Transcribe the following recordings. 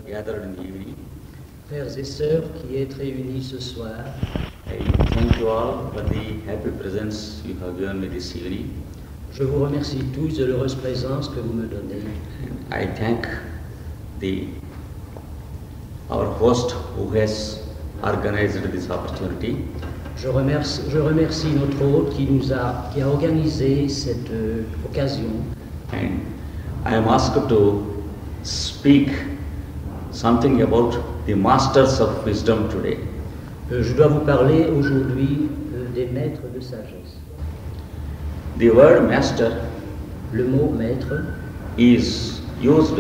gathered in the evening. Frères et sœurs qui êtes réunis ce soir, I thank you all for the happy presence you have given me this evening. je vous remercie tous de l'heureuse présence que vous me donnez. I thank our host who has organized this opportunity. Je remercie notre hôte qui a organisé cette occasion. And I am asked to speak something about the masters of wisdom today. Je dois vous parler aujourd'hui des maîtres de sagesse. The word master Le mot maître is used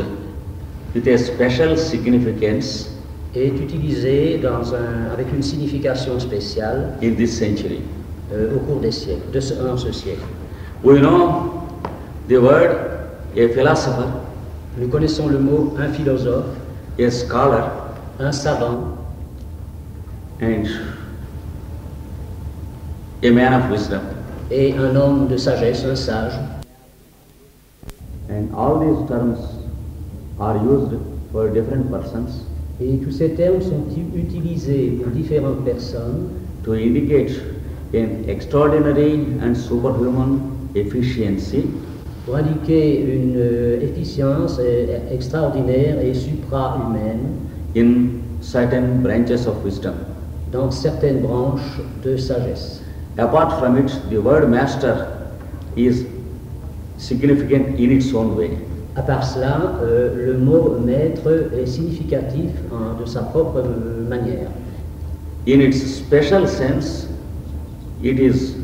with a special significance est utilisé avec une signification spéciale in this century. Au cours des siècles, dans ce siècle. We know the word a philosopher, Nous connaissons le mot un philosophe, a scholar, un savant and a man of wisdom. et un homme de sagesse, un sage. And all these terms are used for different persons Et tous ces termes sont utilisés pour différentes personnes to indicate an extraordinary and superhuman efficiency pour indiquer une efficience extraordinaire et supra-humaine in certain branches of wisdom. dans certaines branches de sagesse. Apart from it, the word master is significant in its own way. À part cela, le mot maître est significatif de sa propre manière. In its special sense, it is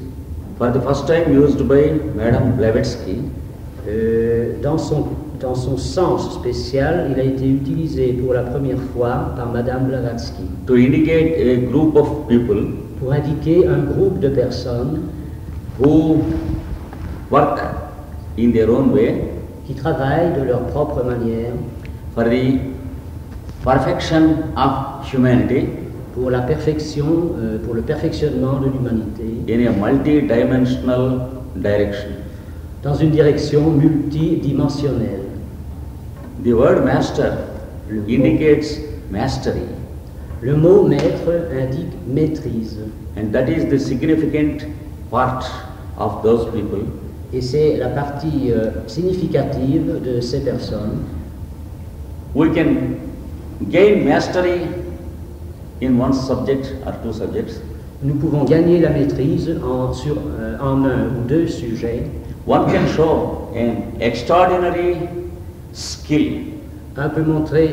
for the first time used by Madame Blavatsky Dans son sens spécial, il a été utilisé pour la première fois par Madame Blavatsky to indicate a group of people pour indiquer un groupe de personnes who work in their own way qui travaillent de leur propre manière for the perfection of humanity pour la perfection, pour le perfectionnement de l'humanité in a multi-dimensional direction. dans une direction multidimensionnelle. The word master indicates mastery, Le mot maître indique maîtrise and that is the significant part of those people et c'est la partie significative de ces personnes. we can gain mastery in one subject or two subjects. Nous pouvons gagner la maîtrise en un ou deux sujets. One can show an extraordinary skill L'un peut montrer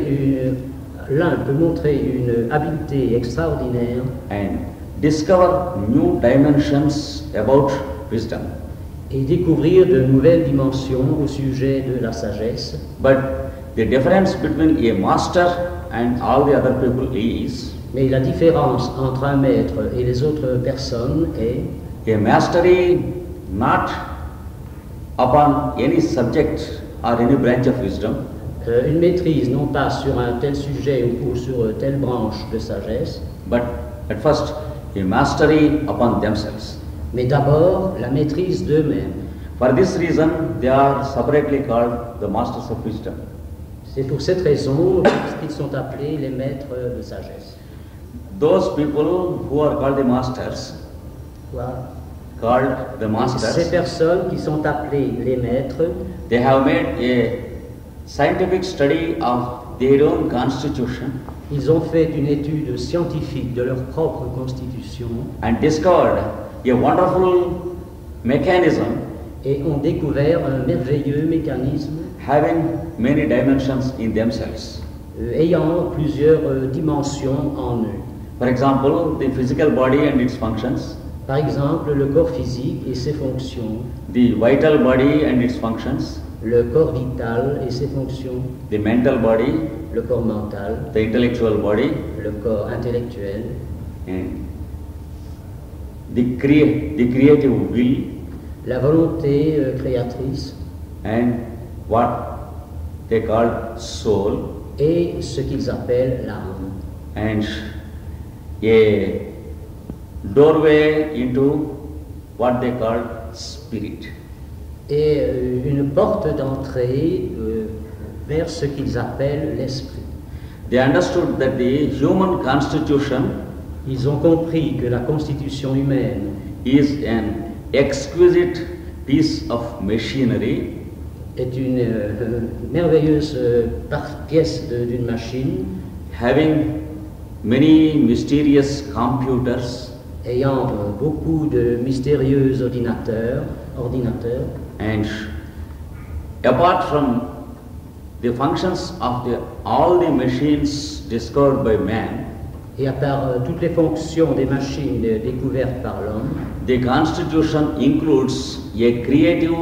une habileté extraordinaire and discover new dimensions about wisdom. et découvrir de nouvelles dimensions au sujet de la sagesse. But the difference between a master and all the other people is Mais la différence entre un maître et les autres personnes est a mastery not upon any subject or any branch of wisdom, une maîtrise non pas sur un tel sujet ou sur telle branche de sagesse, but at first a mastery upon themselves. mais d'abord la maîtrise d'eux-mêmes. For this reason, they are separately called the masters of wisdom. C'est pour cette raison qu'ils sont appelés les maîtres de sagesse. Those people who are called the masters, Ces personnes qui sont appelées les maîtres, they have made a scientific study of their own constitution ils ont fait une étude scientifique de leur propre constitution and discovered a wonderful mechanism et ont découvert un merveilleux mécanisme having many dimensions in themselves. Ayant plusieurs dimensions en eux. For example, the physical body and its functions, Par exemple, le corps physique et ses fonctions, the vital body and its functions, le corps vital et ses fonctions, the mental body, le corps mental, the intellectual body, le corps intellectuel, and the creative will, la volonté créatrice and what they call soul, et ce qu'ils appellent l'âme. and a doorway into what they call spirit. Et une porte d'entrée vers ce qu'ils appellent l'esprit. They understood that the human constitution Ils ont compris que la constitution humaine is an exquisite piece of machinery est une merveilleuse pièce d'une machine having many mysterious computers ayant beaucoup de mystérieux ordinateurs, and apart from the functions of all the machines discovered by man, et à part toutes les fonctions des machines découvertes par l'homme, the constitution includes a creative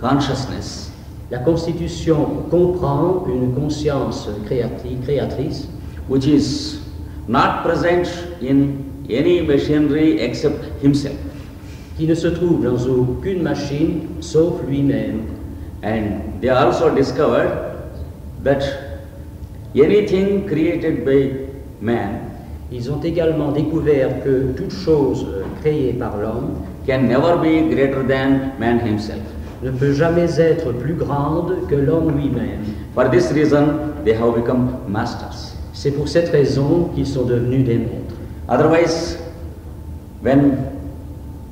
consciousness la Constitution comprend une conscience créatrice which is not present in any machinery except himself. qui ne se trouve dans aucune machine sauf lui-même. And they also discovered that anything created by man Ils ont également découvert que toute chose créée par l'homme can never be greater than man himself. ne peut jamais être plus grande que l'homme lui-même. For this reason, they have become masters. C'est pour cette raison qu'ils sont devenus des maîtres. Otherwise, when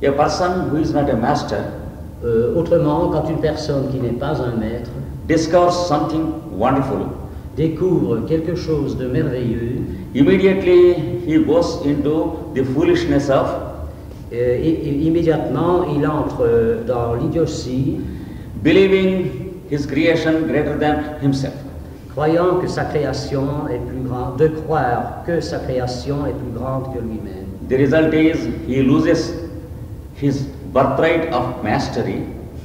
a person who is not a master Autrement, quand une personne qui n'est pas un maître discovers something wonderful, découvre quelque chose de merveilleux, immediately he goes into the foolishness of immédiatement il entre dans l'idiotie, believing his creation greater than himself. croyant que sa création est plus grande, de croire que sa création est plus grande que lui-même. The result is he loses his birthright of mastery,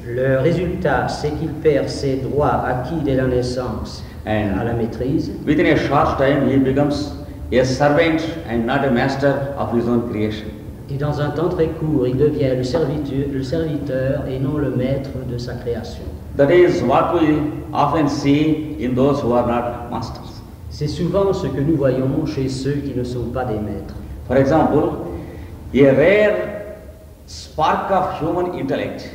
Le résultat, c'est qu'il perd ses droits acquis dès la naissance and à la maîtrise, within a short time he becomes a servant and not a master of his own creation. et dans un temps très court, il devient le serviteur et non le maître de sa création. That is what we often see in those who are not masters. C'est souvent ce que nous voyons chez ceux qui ne sont pas des maîtres. For example, a rare spark of human intellect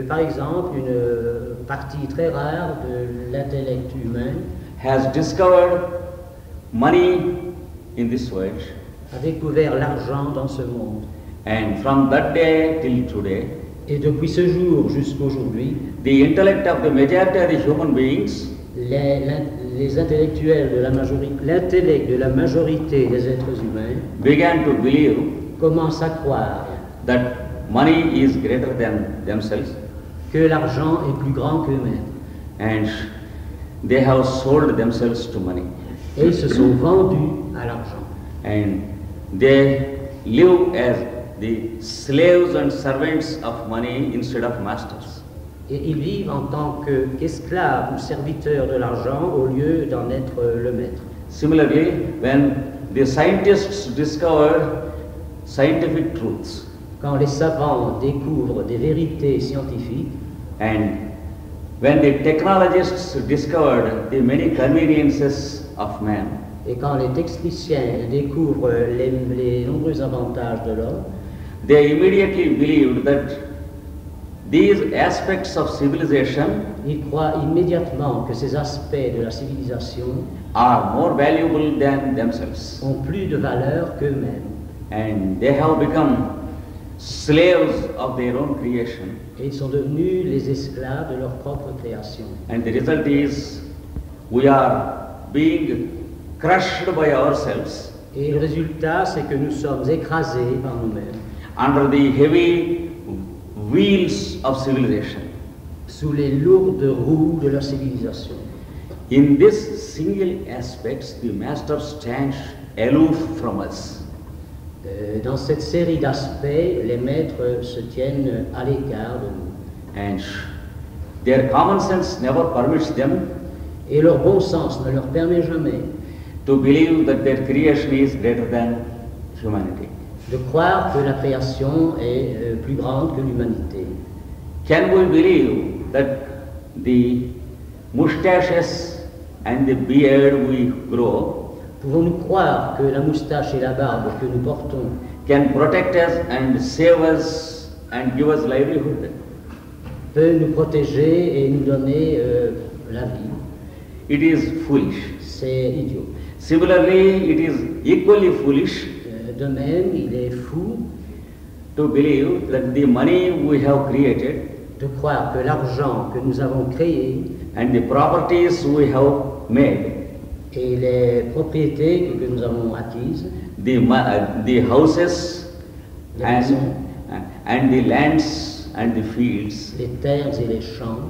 Par exemple, une partie très rare de l'intellect humain has discovered money in this world, a découvert l'argent dans ce monde. and from that day till today, Et depuis ce jour jusqu'aujourd'hui, the intellect of the majority of the human beings les intellectuels de la majorité, l'intellect de la majorité des êtres humains began to believe commence à croire that money is greater than themselves, que l'argent est plus grand qu'eux-mêmes. and they have sold themselves to money, Et ils se sont vendus à l'argent. and they live as the slaves and servants of money instead of masters. Et ils vivent en tant qu'esclaves ou serviteurs de l'argent au lieu d'en être le maître. Similarly, when the scientists discovered scientific truths, Quand les savants découvrent des vérités scientifiques, and when the technologists discovered the many conveniences of man, et quand les techniciens découvrent les nombreux avantages de l'homme, they immediately believed that these aspects of civilization ils croient immédiatement que ces aspects de la civilisation are more valuable than themselves, ont plus de valeur qu'eux-mêmes. and they have become slaves of their own creation, Et ils sont devenus les esclaves de leur propre création. and the result is we are being crushed by ourselves Et le résultat, c'est que nous sommes écrasés par nous-mêmes, under the heavy wheels of civilization. sous les lourdes roues de la civilisation. In this single aspects, the master stands aloof from us. Dans cette série d'aspects, les maîtres se tiennent à l'écart de nous. And their common sense never permits them Et leur bon sens ne leur permet jamais to believe that their creation is greater than humanity. de croire que la création est plus grande que l'humanité. Can we believe that the mustaches and the beard we grow Pouvons-nous croire que la moustache et la barbe que nous portons can protect us and save us and give us livelihood? peut nous protéger et nous donner la vie? It is foolish. C'est idiot. Similarly, it is equally foolish De même, il est fou to believe that the money we have created de croire que l'argent que nous avons créé and the properties we have made, et les propriétés que nous avons acquises, the houses les maisons, and the lands and the fields, les terres et les champs,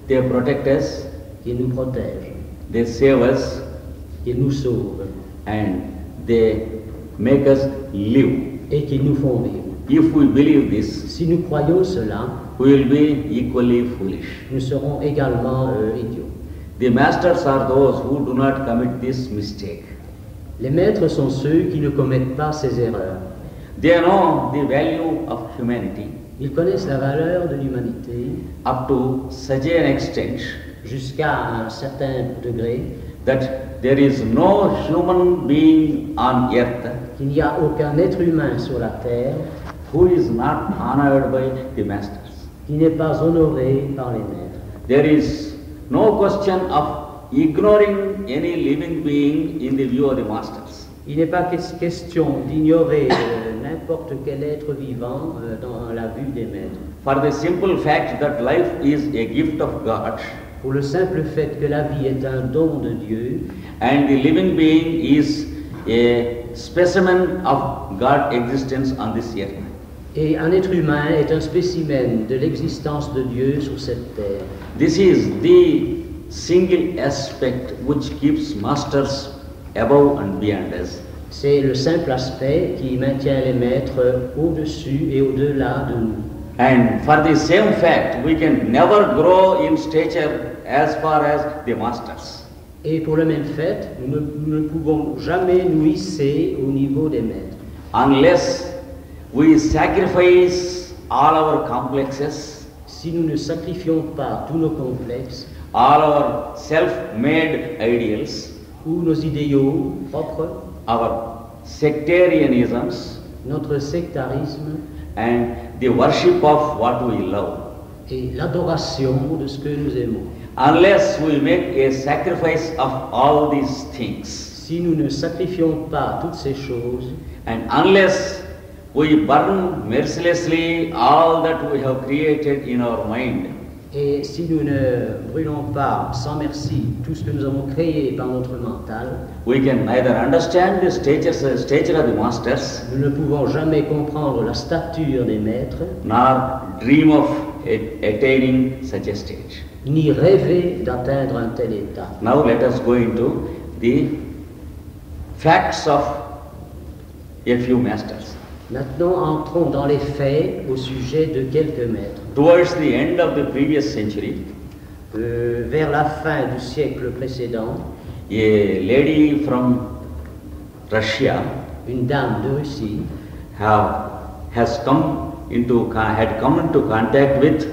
they protect us, qui nous protègent, they save us, qui nous sauvent and they make us live. et qui nous font vivre. If we believe this, Si nous croyons cela, we will be equally foolish. nous serons également idiots. The masters are those who do not commit this mistake. Les maîtres sont ceux qui ne commettent pas ces erreurs. They know the value of humanity Ils connaissent la valeur de l'humanité up to such an extent jusqu'à un certain degré that there is no human being on earth qu'il n'y a aucun être humain sur la terre who is not honored by the masters. qui n'est pas honoré par les maîtres. There is no question of ignoring any living being in the view of the masters. Il n'est pas question d'ignorer n'importe quel être vivant dans la vue des maîtres. For the simple fact that life is a gift of God Pour le simple fait que la vie est un don de Dieu and the living being is a specimen of God's existence on this earth. et un être humain est un spécimen de l'existence de Dieu sur cette terre. This is the single aspect which keeps masters above and beyond us. C'est le simple aspect qui maintient les maîtres au-dessus et au-delà de nous. And for the same fact, we can never grow in stature as far as the masters. Et pour le même fait, nous ne pouvons jamais nous hisser au niveau des maîtres. Unless we sacrifice all our complexes, Si nous ne sacrifions pas tous nos complexes all our self-made ideals, ou nos idéaux propres, our sectarianisms, notre sectarisme and the worship of what we love. et l'adoration de ce que nous aimons. Unless we make a sacrifice of all these things, Si nous ne sacrifions pas toutes ces choses, and unless we burn mercilessly all that we have created in our mind, et si nous ne brûlons pas sans merci tout ce que nous avons créé par notre mental, we can neither understand the stature of the masters, nous ne pouvons jamais comprendre la stature des maîtres, nor dream of attaining such a stage. ni rêver d'atteindre un tel état. Now let us go into the facts of a few masters. Maintenant, entrons dans les faits au sujet de quelques maîtres. Towards the end of the previous century, Vers la fin du siècle précédent, a lady from Russia une dame de Russie had come into contact with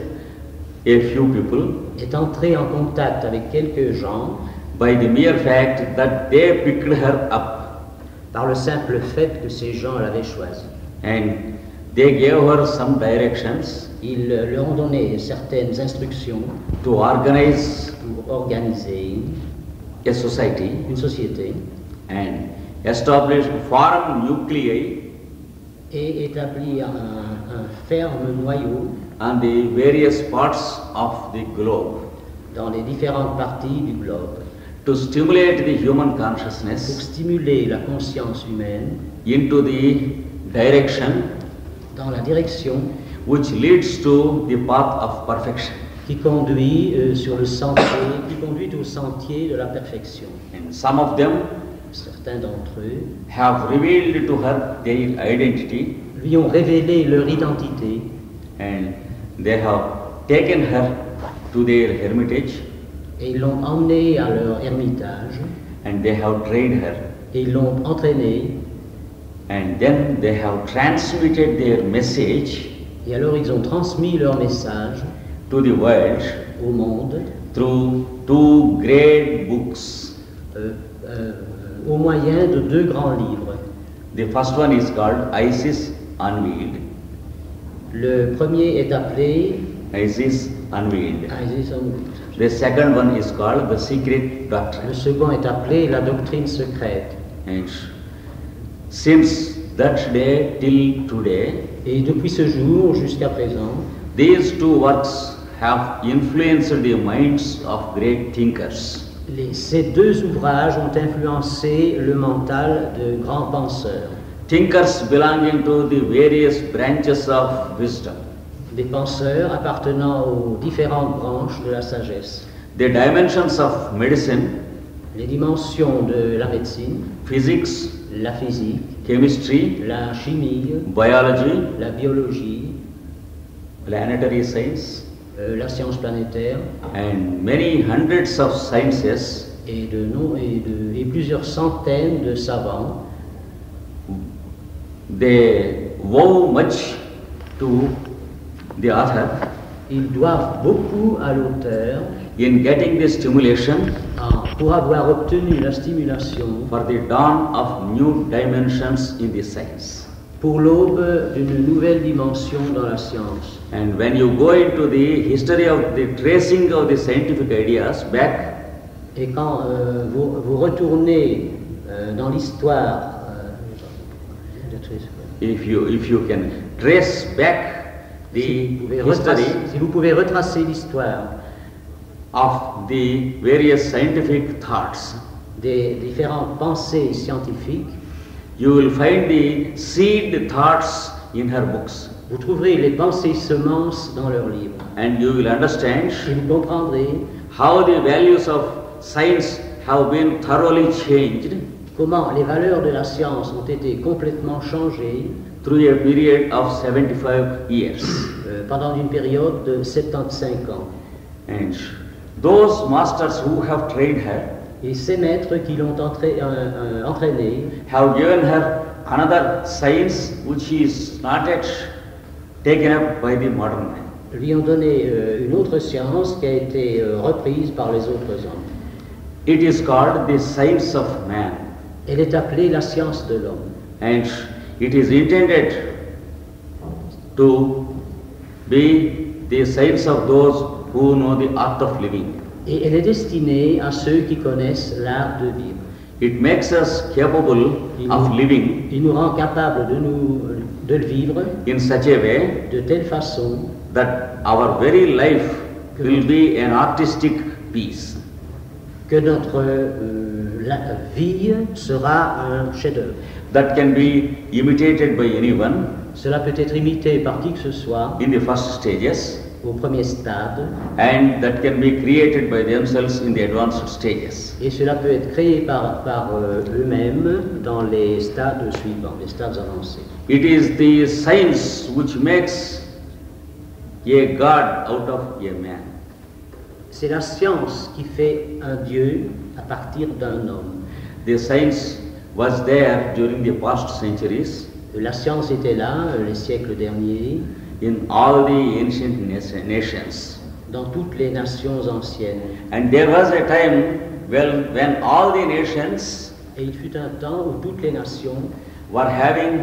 a few people est entrée en contact avec quelques gens by the mere fact that they picked her up par le simple fait que ces gens l'avaient choisie. and they gave her some directions Ils leur ont donné certaines instructions to organize pour organiser a society une société and establish forum nuclei et établir un ferme noyau on the various parts of the globe dans les différentes parties du globe to stimulate the human pour consciousness stimuler la conscience humaine into the direction dans la direction which leads to the path of perfection. qui conduit sur le sentier, qui conduit au sentier de la perfection. And some of them Certains d'entre eux have revealed to her their identity lui ont révélé leur identité and they have taken her to their hermitage et ils l'ont emmenée à leur ermitage and they have trained her et ils l'ont entraînée and then they have transmitted their message et alors ils ont transmis leur message to the world au monde through two great books. au moyen de deux grands livres. The first one is called Isis Unveiled Le premier est appelé as is unveiled. Isis Unveiled. The second one is called the secret doctrine. Le second est appelé la doctrine secrète. And since that day till today, Et depuis ce jour jusqu'à présent, these two works have influenced the minds of great thinkers. ces deux ouvrages ont influencé le mental de grands penseurs, Thinkers belonging to the various branches of wisdom. des penseurs appartenant aux différentes branches de la sagesse, The dimensions of medicine, les dimensions de la médecine, physics, la physique, chemistry, la chimie, biology, la biologie, planetary science, la science planétaire and many hundreds of sciences et plusieurs centaines de savants. they owe much to the author Ils doivent beaucoup à l'auteur in getting the stimulation pour avoir obtenu la stimulation for the dawn of new dimensions in the science. pour l'aube d'une nouvelle dimension dans la science. And when you go into the history of the tracing of the scientific ideas back, Et quand vous retournez dans l'histoire, if you can trace back the history si vous pouvez retracer l'histoire of the various scientific thoughts, des différentes pensées scientifiques, you will find the seed thoughts in her books, vous trouverez les pensées semences dans leurs livres. and you will understand Et vous comprendrez how the values of science have been thoroughly changed comment les valeurs de la science ont été complètement changées through a period of 75 years. pendant une période de 75 ans. And those masters who have trained her Et ces maîtres qui l'ont entraînée have given her another science which is not yet taken up by the modern man. lui ont donné une autre science qui a été reprise par les autres hommes. It is called the science of man, Elle est appelée la science de l'homme. and it is intended to be the science of those who know the art of living. Et elle est destinée à ceux qui connaissent l'art de vivre. It makes us capable of living Il nous rend capables de le vivre in such a way de telle façon that our very life will be an artistic piece. que notre la vie sera un chef-d'œuvre. That can be imitated by anyone Cela peut être imité par qui que ce soit in the first stages, au premier stade, and that can be created by themselves in the advanced stages. et cela peut être créé par eux-mêmes dans les stades suivants, les stades avancés. It is the science which makes a God out of a man. C'est la science qui fait un Dieu à partir d'un homme. The science was there during the past centuries La science était là les siècles derniers, in all the ancient nations. dans toutes les nations anciennes. And there was a time when all the nations Et il fut un temps où toutes les nations were having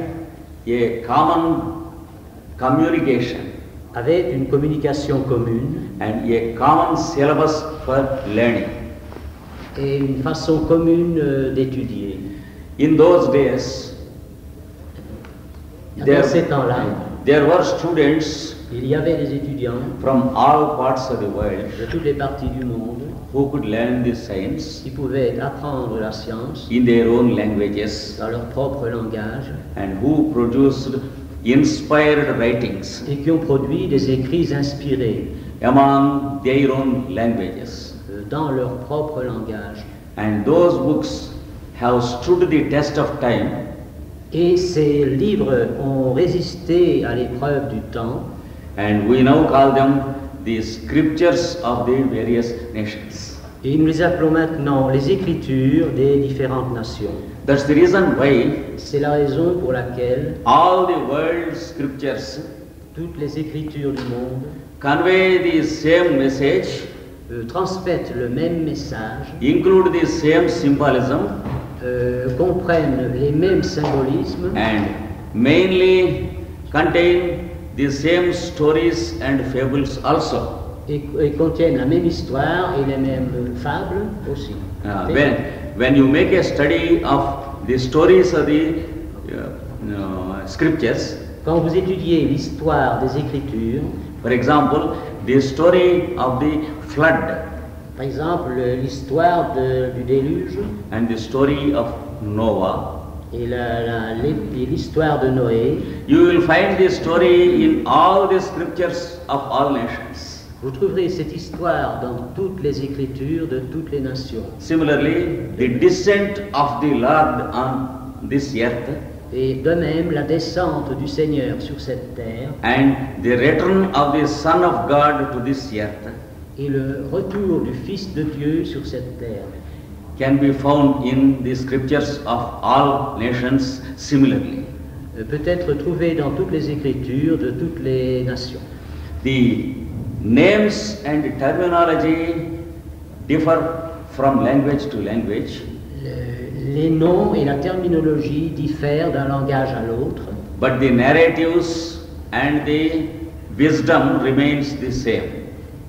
a common communication avaient une communication commune and a common syllabus for learning. et une façon commune d'étudier. In those days, Dans ces temps-là, there were students il y avait des étudiants from all parts of the world de toutes les parties du monde who could learn this science qui pouvaient apprendre la science in their own languages dans leur propre langage and who produced inspired writings et qui ont produit des écrits inspirés among their own languages. dans leur propre langage. And those books have stood the test of time, Et ces livres ont résisté à l'épreuve du temps, and we now call them the scriptures of the various nations. et nous les appelons maintenant les Écritures des différentes nations. That's the reason why C'est la raison pour laquelle all the world scriptures toutes les Écritures du monde convey the same message, transmettent le même message, include the same symbolism, comprennent les mêmes symbolismes and mainly contain the same stories and fables also. et contiennent la même histoire et les mêmes fables aussi. When you make a study of the stories of the scriptures, Quand vous étudiez l'histoire des Écritures, for example, the story of the flood par exemple l'histoire du déluge and the story of Noah, et l'histoire de Noé, you will find this story in all the scriptures of all nations. vous trouverez cette histoire dans toutes les Écritures de toutes les nations. Similarly, the descent of the Lord on this earth Et de même, la descente du Seigneur sur cette terre and the return of the Son of God to this earth et le retour du Fils de Dieu sur cette terre can be found in the scriptures of all nations similarly. peut être trouvé dans toutes les Écritures de toutes les nations. The names and terminology differ from language to language, Les noms et la terminologie diffèrent d'un langage à l'autre, but the narratives and the wisdom remains the same.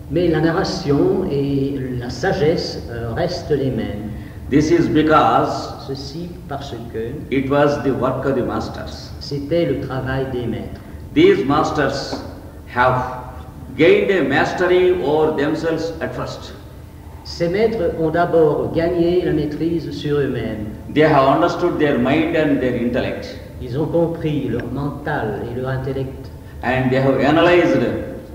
mais la narration et la sagesse restent les mêmes. This is because Ceci parce que it was the work of the masters. c'était le travail des maîtres. These masters have gained a mastery over themselves at first. Ces maîtres ont d'abord gagné la maîtrise sur eux-mêmes. They have understood their mind and their intellect, Ils ont compris leur mental et leur intellect. and they have analyzed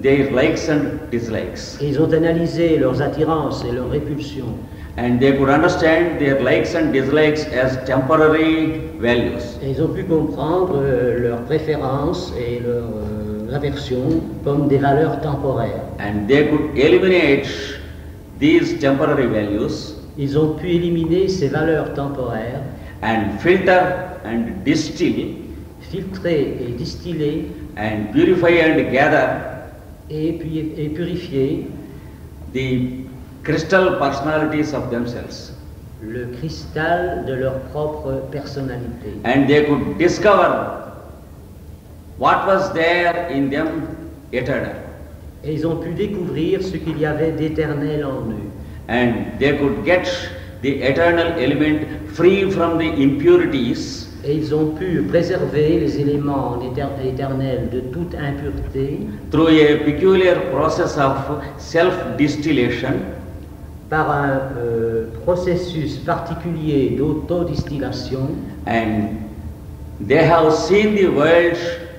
their likes and dislikes, Et ils ont analysé leurs attirances et leurs répulsions. and they could understand their likes and dislikes as temporary values. Et ils ont pu comprendre leurs préférences et leurs aversions comme des valeurs temporaires. And they could eliminate these temporary values Ils ont pu éliminer ces valeurs temporaires, and filter and distill filtrer et distiller and purify and gather et purifier the crystal personalities of themselves. le cristal de leur propre personnalité. And they could discover what was there in them eternal. Et ils ont pu découvrir ce qu'il y avait d'éternel en eux. And they could get the eternal element free from the impurities Et ils ont pu préserver les éléments éternels de toute impureté through a peculiar process of self-distillation par un processus particulier d'autodistillation. and they have seen the world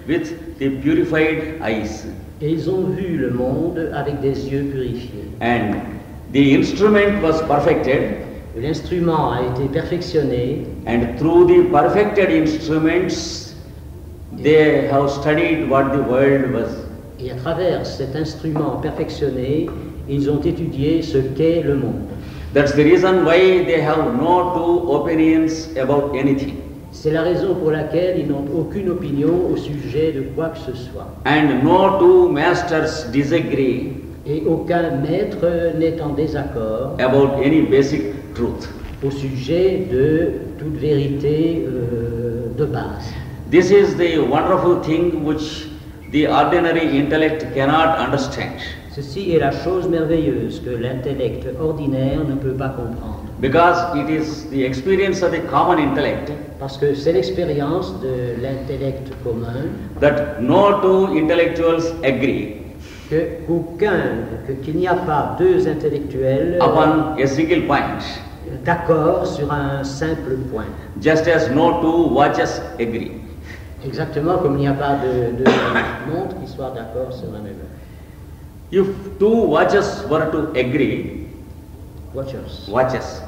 with the purified eyes. Et ils ont vu le monde avec des yeux purifiés. And the instrument was perfected, L'instrument a été perfectionné and through the perfected instruments they have studied what the world was. et à travers cet instrument perfectionné, ils ont étudié ce qu'est le monde. That's the reason why they have no two opinions about anything. C'est la raison pour laquelle ils n'ont aucune opinion au sujet de quoi que ce soit. And no two masters disagree Et aucun maître n'est en désaccord about any basic truth. au sujet de toute vérité de base. This is the wonderful thing which the ordinary intellect cannot understand, Ceci est la chose merveilleuse que l'intellect ordinaire ne peut pas comprendre. because it is the experience of the common intellect Parce que c'est l'expérience de l'intellect commun that no two intellectuals agree qu'il n'y a pas deux intellectuels upon a single point, d'accord sur un simple point. just as no two watches agree. Exactement comme il n'y a pas de montres qui soient d'accord sur la même heure. If two watches were to agree, watches,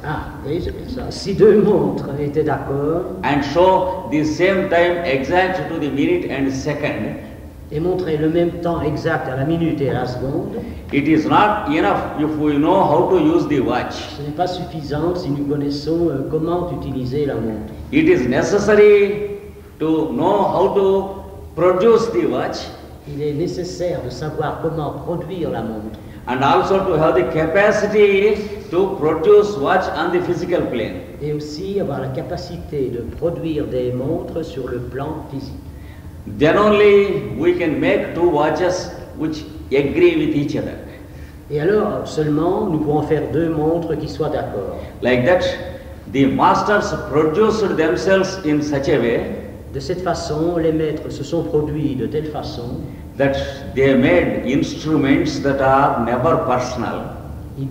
Ah, oui, c'est bien ça. Si deux montres étaient d'accord and show the same time exact to the minute and second, et montraient le même temps exact à la minute et à la seconde, it is not enough if we know how to use the watch. ce n'est pas suffisant si nous connaissons comment utiliser la montre. It is necessary to know how to produce the watch Il est nécessaire de savoir comment produire la montre and also to have the capacity to produce watch on the physical plane. et aussi avoir la capacité de produire des montres sur le plan physique. Then only we can make two watches which agree with each other. Et alors seulement nous pourrons faire deux montres qui soient d'accord. Like that, the masters produced themselves in such a way De cette façon, les maîtres se sont produits de telle façon that they made instruments that are never personal,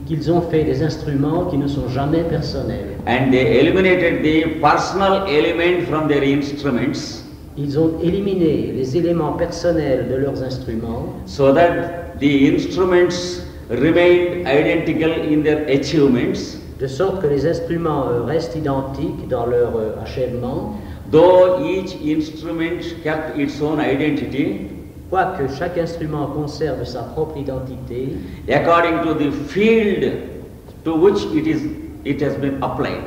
qu'ils ont fait des instruments qui ne sont jamais personnels. and they eliminated the personal element from their instruments Ils ont éliminé les éléments personnels de leurs instruments so that the instruments remained identical in their achievements, de sorte que les instruments restent identiques dans leur achèvement, though each instrument kept its own identity quoique chaque instrument conserve sa propre identité according to the field to which it has been applied.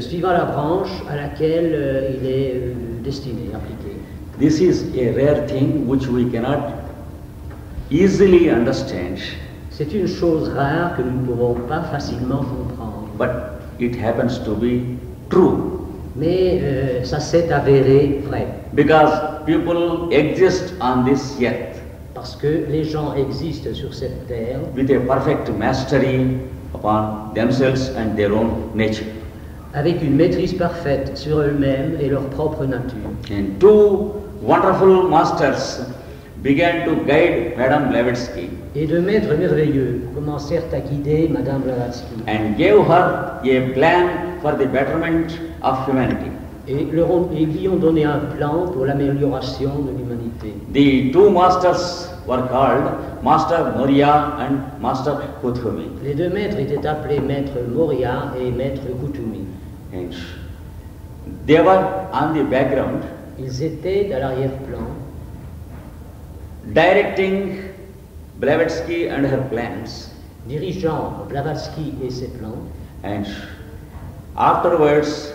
suivant la branche à laquelle il est destiné, appliqué. This is a rare thing which we cannot easily understand, C'est une chose rare que nous ne pouvons pas facilement comprendre, but it happens to be true mais ça s'est avéré vrai, because people exist on this earth parce que les gens existent sur cette terre with a perfect mastery upon themselves and their own nature. avec une maîtrise parfaite sur eux-mêmes et leur propre nature. And two wonderful masters began to guide Madame Blavatsky Et deux maîtres merveilleux commencèrent à guider Madame Blavatsky and gave her a plan for the betterment of humanity. et ils lui ont donné un plan pour l'amélioration de l'humanité. The two masters were called Master Moria and Master Kuthumi. Les deux maîtres étaient appelés Maître Moria et Maître Kutumi. And they were on the background Ils étaient à l'arrière-plan, directing Blavatsky and her plans, dirigeant Blavatsky et ses plans, and afterwards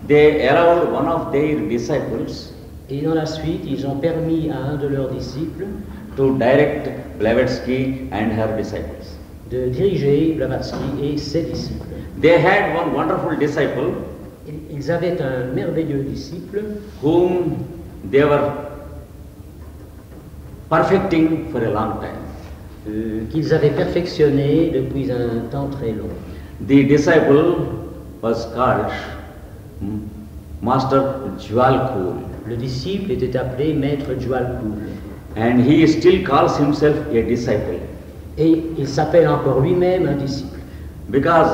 they allowed one of their disciples et dans la suite, ils ont permis à un de leurs disciples to direct Blavatsky and her disciples. de diriger Blavatsky et ses disciples. They had one wonderful disciple Ils avaient un merveilleux disciple whom they were perfecting for a long time. qu'ils avaient perfectionné depuis un temps très long. The disciple was called Master Jwalkul, Le disciple était appelé Maître Jwalkul and he still calls himself a disciple et il s'appelle encore lui-même un disciple because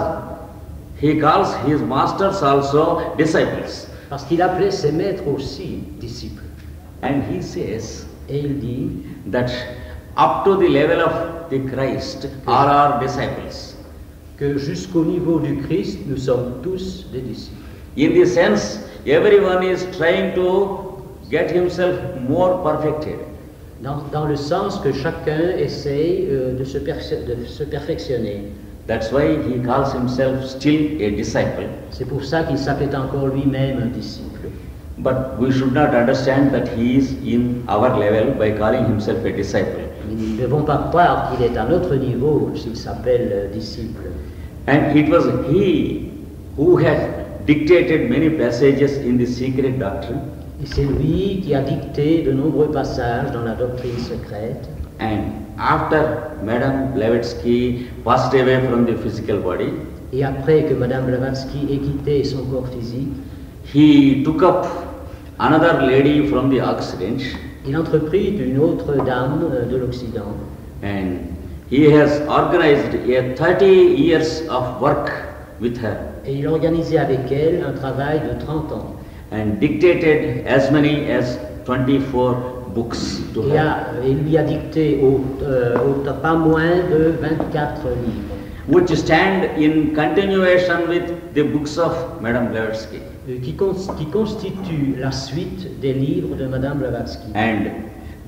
he calls his masters also disciples. parce qu'il appelait ses maîtres aussi disciples. And he says Et il dit that up to the level of the Christ are our disciples. que jusqu'au niveau du Christ, nous sommes tous des disciples. In the sense, everyone is trying to get himself more perfected. Dans le sens que chacun essaye de se perfectionner. That's why he calls himself still a disciple. C'est pour ça qu'il s'appelle encore lui-même un disciple. But we should not understand that he is in our level by calling himself a disciple. Mais nous ne devons pas croire qu'il est à notre niveau s'il s'appelle disciple. And it was he who had dictated many passages in the secret doctrine. Et c'est lui qui a dicté de nombreux passages dans la doctrine secrète. And after Madame Blavatsky passed away from the physical body, Et après que Madame Blavatsky ait quitté son corps physique, he took up another lady from the Occident, il entreprit une autre dame de l'Occident. and he has organized a 30 years of work with her Et il organisait avec elle un travail de 30 ans. and dictated as many as 24 books to her, Et il lui a dicté pas moins de 24 livres, which stand in continuation with the books of Madame Blavatsky. qui constituent la suite des livres de Madame Blavatsky. And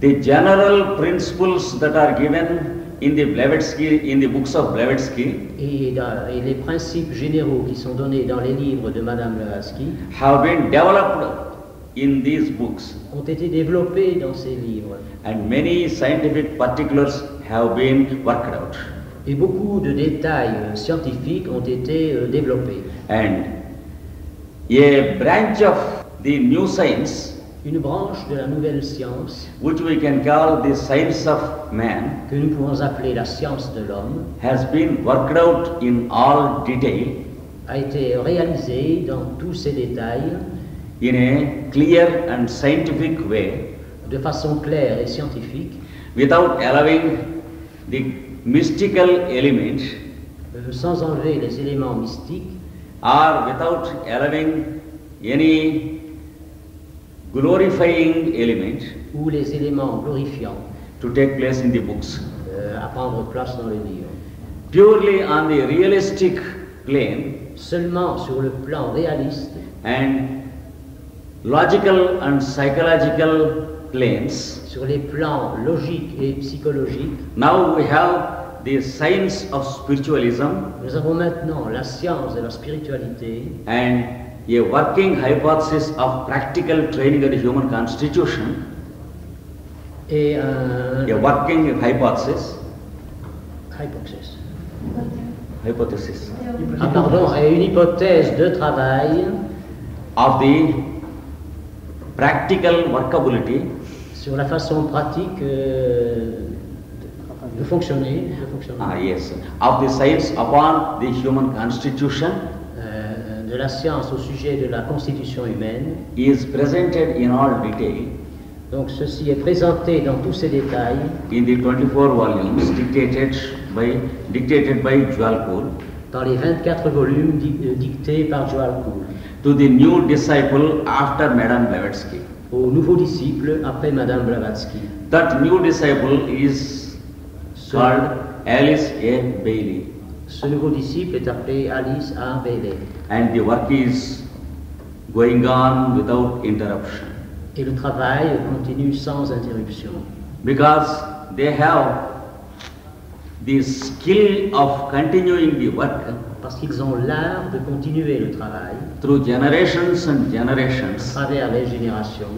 the general principles that are given in the books of Blavatsky Et les principes généraux qui sont donnés dans les livres de Madame Blavatsky have been developed in these books, ont été développés dans ces livres. and many scientific particulars have been worked out. Et beaucoup de détails scientifiques ont été développés. And a branch of the new science une branche de la nouvelle science, which we can call the science of man, que nous pouvons appeler la science de l'homme, has been worked out in all detail a été réalisée dans tous ses détails, in a clear and scientific way, de façon claire et scientifique, without allowing the mystical element sans enlever les éléments mystiques, or without allowing any glorifying element ou les éléments glorifiants to take place in the books. à prendre place dans le livre. Purely on the realistic plane Seulement sur le plan réaliste and logical and psychological planes, sur les plans logiques et psychologiques, now we have the science of spiritualism nous avons maintenant la science de la spiritualité and a working hypothesis of practical training of the human constitution, et a working hypothesis, et une hypothèse de travail of the practical workability sur la façon pratique de fonctionner, yes, of the science upon the human constitution de la science au sujet de la constitution humaine. is presented in all detail Donc ceci est présenté dans tous ses détails in the 24 volumes dictated by Joel Poole dans les 24 volumes dictés par Joel Poole to the new disciple after Madame Blavatsky. aux nouveaux disciples après Madame Blavatsky. That new disciple is called Alice A. Bailey, Ce nouveau disciple est appelé Alice A. Bailey. and the work is going on without interruption Et le travail continue sans interruption. because they have the skill of continuing the work Parce qu'ils ont l'art de continuer le travail through generations and à generations, travers les générations,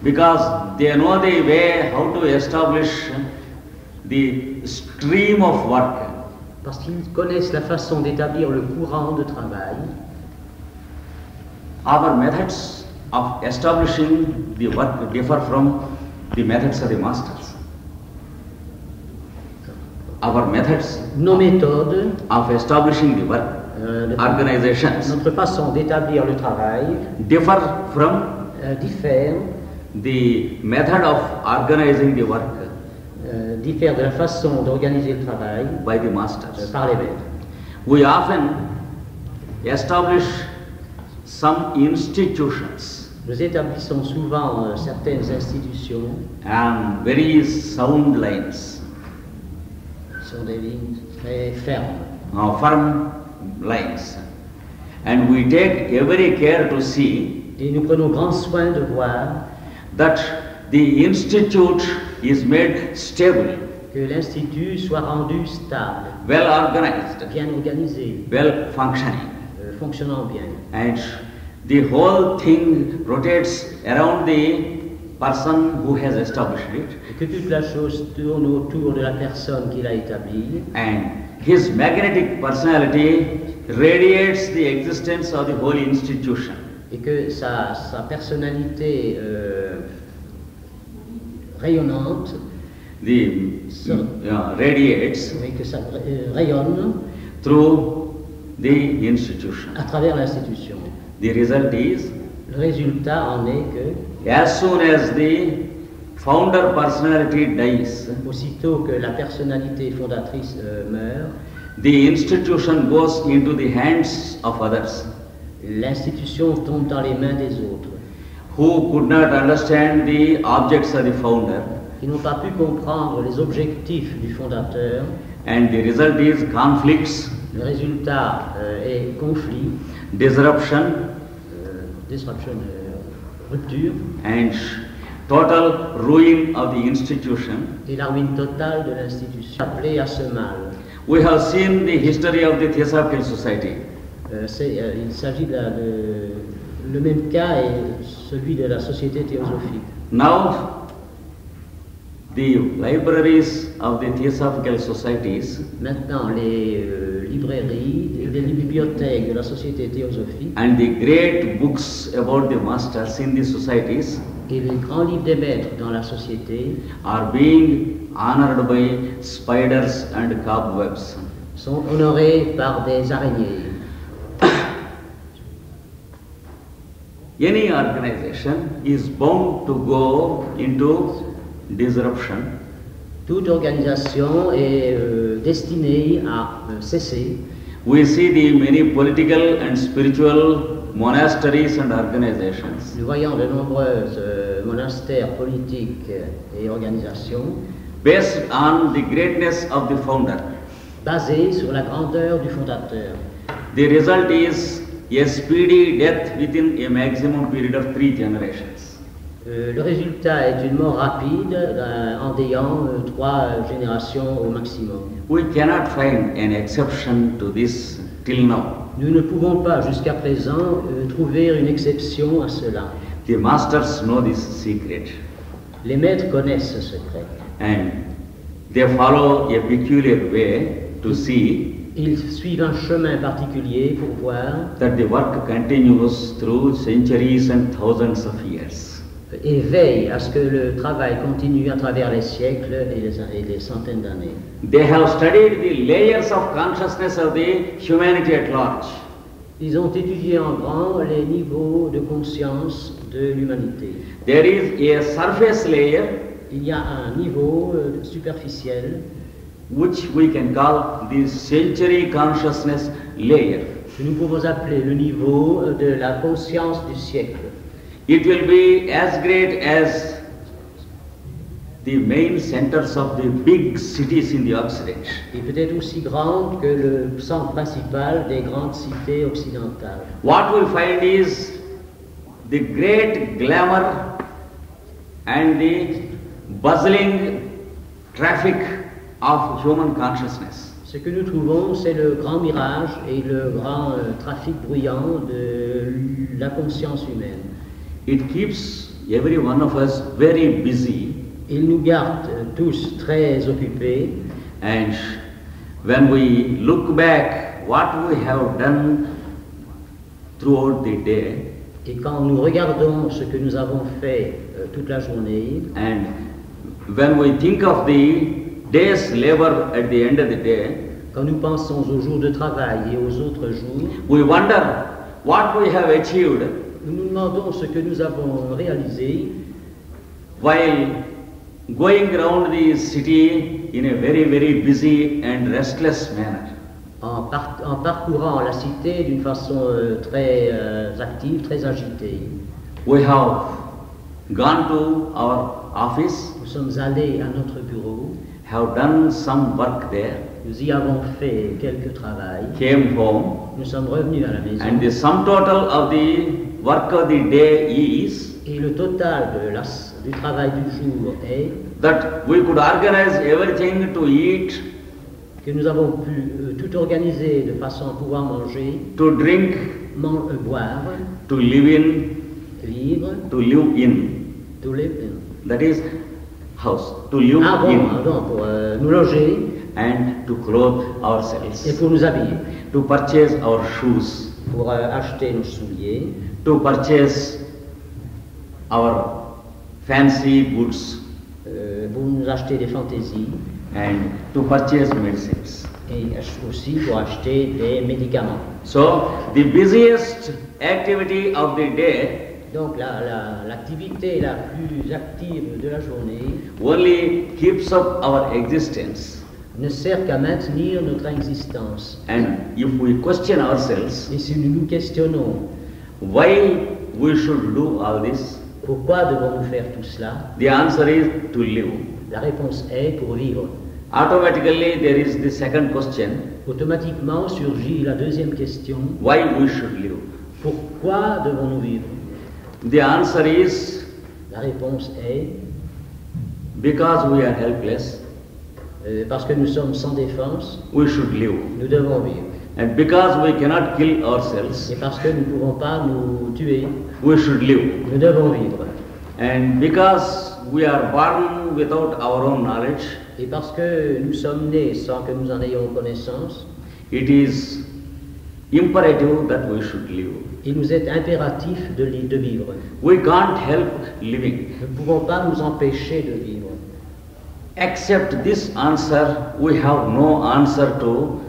because they know the way how to establish the stream of work. parce qu'ils connaissent la façon d'établir le courant de travail. Our methods of establishing the work differ from the methods of the masters. Our methods Nos méthodes, of establishing the work, organizations, notre façon d'établir le travail differ from diffère the method of organizing the work de la façon d'organiser le travail by the masters. par les maîtres. We often establish some institutions Nous établissons souvent certaines institutions and very sound lines, sur des lignes très fermes. firm lines, and we take every care to see Et nous prenons grand soin de voir that the institute is made stable, que l'institut soit rendu stable, well organized, bien organisé, well functioning, fonctionnant bien. and the whole thing rotates around the person who has established it, Et que toute la chose tourne autour de la personne qui l'a établie, and his magnetic personality radiates the existence of the whole institution. et que sa personnalité rayonnante, Radiates et que ça rayonne through the institution. à travers l'institution. The result is, Le résultat en est que, as soon as the founder personality dies, aussitôt que la personnalité fondatrice meurt, the institution goes into the hands of others l'institution tombe dans les mains des autres, who could not understand the objects of the founder, qui n'ont pas pu comprendre les objectifs du fondateur. and the result is conflicts, Le résultat est conflit, disruption, rupture, and total ruin of the institution. et la ruine totale de l'institution. Appelé à ce mal. We have seen the history of the Theosophical Society. Il s'agit le même cas est celui de la société théosophique. Now, The libraries of the Theosophical Societies Maintenant, les librairies, les bibliothèques de la Société théosophique and the great books about the masters in the societies et les grands livres des maîtres dans la société are being honored by spiders and cobwebs. sont honorés par des araignées. Any organization is bound to go into disruption. Toute organisation est destinée à cesser. We see the many political and spiritual monasteries and organizations Nous voyons de nombreuses monastères politiques et organisations based on the greatness of the founder. basées sur la grandeur du fondateur. The result is a speedy death within a maximum period of 3 generations. Le résultat est une mort rapide endayant 3 générations au maximum. We cannot find an exception to this till now. Nous ne pouvons pas jusqu'à présent trouver une exception à cela. The masters know this secret Les maîtres connaissent ce secret. and they follow a peculiar way to see Ils suivent un chemin particulier pour voir that the work continues through centuries and thousands of years. et veillent à ce que le travail continue à travers les siècles et les centaines d'années. They have studied the layers of consciousness of the humanity at large. Ils ont étudié en grand les niveaux de conscience de l'humanité. There is a surface layer Il y a un niveau superficiel which we can call the century consciousness layer. que nous pouvons appeler le niveau de la conscience du siècle. It will be as great as the main centers of the big cities in the Occident. Et peut-être aussi grande que le centre principal des grandes cités occidentales. What we find is the great glamour and the bustling traffic of human consciousness. Ce que nous trouvons, c'est le grand mirage et le grand trafic bruyant de la conscience humaine. It keeps every one of us very busy, Il nous garde tous très occupés. and when we look back what we have done throughout the day, Et quand nous regardons ce que nous avons fait toute la journée, and when we think of the day's labor at the end of the day, quand nous pensons aux jours de travail et aux autres jours, we wonder what we have achieved nous nous demandons ce que nous avons réalisé while going around the city in a very, very busy and restless manner. en parcourant la cité d'une façon très active, très agitée. We have gone to our office, Nous sommes allés à notre bureau, have done some work there, nous y avons fait quelques travail, came home, nous sommes revenus à la maison. and the sum total of the work of the day is Et le total du travail du jour est that we could organize everything to eat, que nous avons pu tout organiser de façon à pouvoir manger, to drink, boire, to live in, vivre, to live in. to live. That is house, to live in, Pour nous loger and to clothe et ourselves, pour nous habiller, to purchase our shoes, pour acheter nos souliers, to purchase our fancy goods, pour nous acheter des fantaisies and to purchase medicines. et aussi pour acheter des médicaments. So the busiest activity of the day Donc l'activité la plus active de la journée only keeps up our existence. ne sert qu'à maintenir notre existence. And if we question ourselves Et si nous nous questionnons why we should do all this, pourquoi devons-nous faire tout cela, the answer is to live. la réponse est pour vivre. Automatically there is the second question, Automatiquement surgit la deuxième question, why we should live. pourquoi devons-nous vivre? The answer is La réponse est because we are helpless, parce que nous sommes sans défense, we should live. nous devons vivre. And because we cannot kill ourselves, Et parce que nous ne pouvons pas nous tuer, we should live. nous devons vivre. And because we are born without our own knowledge, Et parce que nous sommes nés sans que nous en ayons connaissance, it is imperative that we should live. il nous est impératif de vivre. We can't help living. Nous ne pouvons pas nous empêcher de vivre. Except this answer, we have no answer to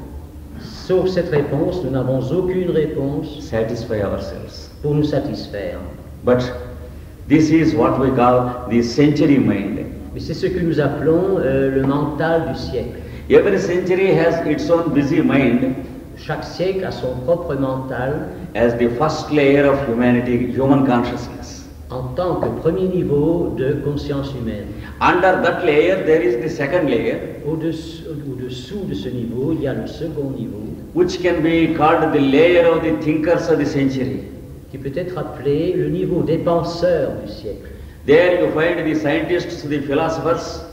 Sauf cette réponse, nous n'avons aucune réponse satisfy ourselves. pour nous satisfaire. But this is what we call the century mind. Mais c'est ce que nous appelons le mental du siècle. Every century has its own busy mind Chaque siècle a son propre mental as the first layer of humanity, human consciousness. en tant que premier niveau de conscience humaine. Under that layer, there is the second layer, Au-dessous de ce niveau, il y a le second niveau, which can be called the layer of the thinkers of the century. qui peut être appelé le niveau des penseurs du siècle. There you find the scientists, the philosophers,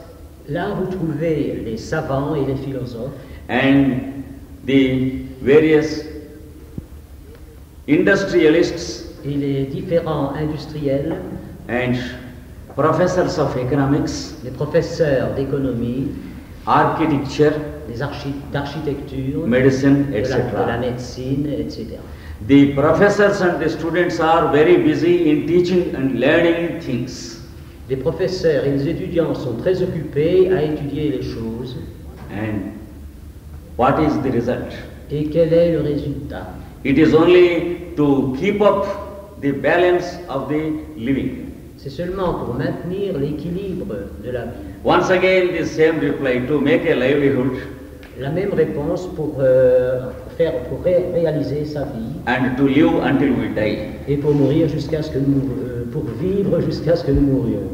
Là, vous trouvez les savants et les philosophes and the various industrialists et les différents industriels, and professors of economics, les professeurs d'économie, architecture, d'architecture, medicine, de la etc. médecine, etc. The professors and the students are very busy in teaching and learning things. Les professeurs et les étudiants sont très occupés à étudier les choses. And what is the result? Et quel est le résultat? It is only to keep up the balance of the living. C'est seulement pour maintenir l'équilibre de la vie. Once again, the same reply, to make a livelihood La même réponse pour réaliser sa vie and to live until we die. et pour mourir jusqu'à ce que pour vivre jusqu'à ce que nous mourions.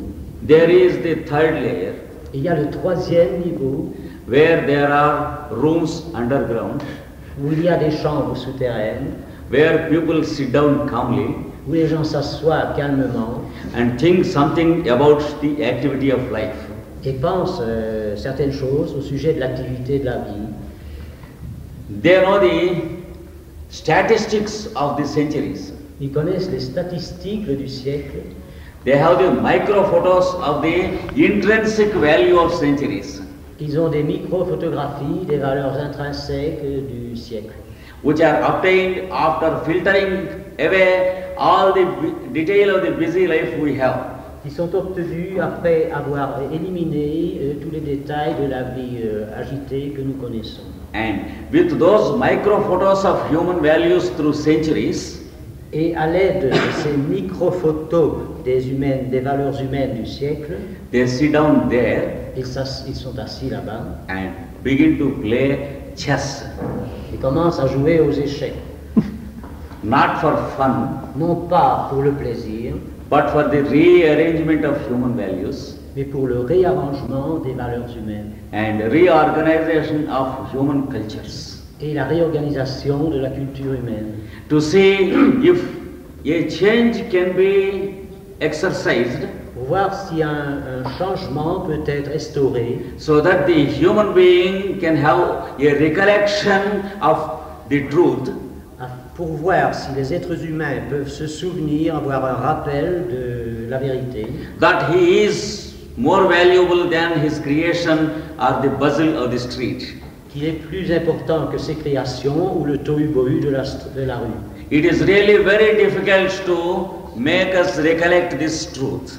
There is the third layer Et il y a le troisième niveau where there are rooms underground, où il y a des chambres souterraines, where people sit down calmly où les gens s'assoient calmement and think something about the activity of life. et pensent certaines choses au sujet de l'activité de la vie. They know the statistics of the centuries. Ils connaissent les statistiques du siècle. They have the micro photos of the intrinsic value of centuries, Ils ont des micro-photographies des valeurs intrinsèques du siècle, which are obtained after filtering away all the detail of the busy life we have. qui sont obtenues après avoir éliminé tous les détails de la vie agitée que nous connaissons. And with those micro photos of human values through centuries, Et à l'aide de ces micro-photos des valeurs humaines du siècle, they sit down there ils sont assis là-bas and begin to play chess, et commencent à jouer aux échecs. not for fun, Non pas pour le plaisir, but for the rearrangement of human values mais pour le réarrangement des valeurs humaines and reorganization of human cultures, et la réorganisation de la culture humaine. to see if a change can be exercised Pour voir si un changement peut être instauré so that the human being can have a recollection of the truth, pour voir si les êtres humains peuvent se souvenir, avoir un rappel de la vérité, that he is more valuable than his creation or the bustle of the street. qu'il est plus important que ses créations ou le tohu-bohu de la rue. It is really very difficult to make us recollect this truth.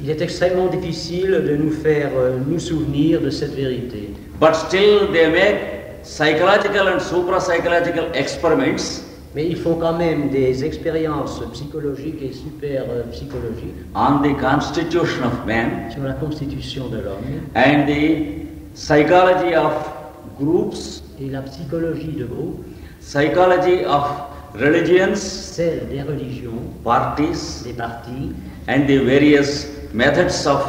Il est extrêmement difficile de nous faire nous souvenir de cette vérité. But still they make psychological and supra-psychological experiments Mais ils font quand même des expériences psychologiques et super psychologiques on the constitution of man sur la constitution de l'homme and the psychology of groups, et la psychologie de groupe, psychology of religions, celle des religions, parties, des partis and the various methods of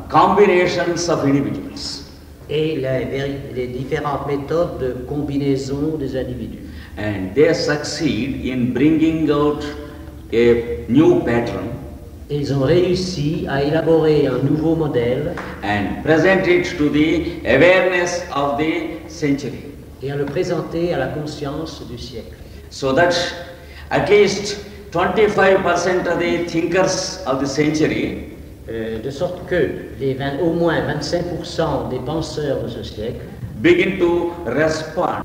combinations of individuals. et les différentes méthodes de combinaison des individus. And they succeed in bringing out a new pattern Et ils ont réussi à élaborer un nouveau modèle and present it to the awareness of the century, et à le présenter à la conscience du siècle. so that at least 25% of the thinkers of the century de sorte que au moins 25% des penseurs de ce siècle begin to respond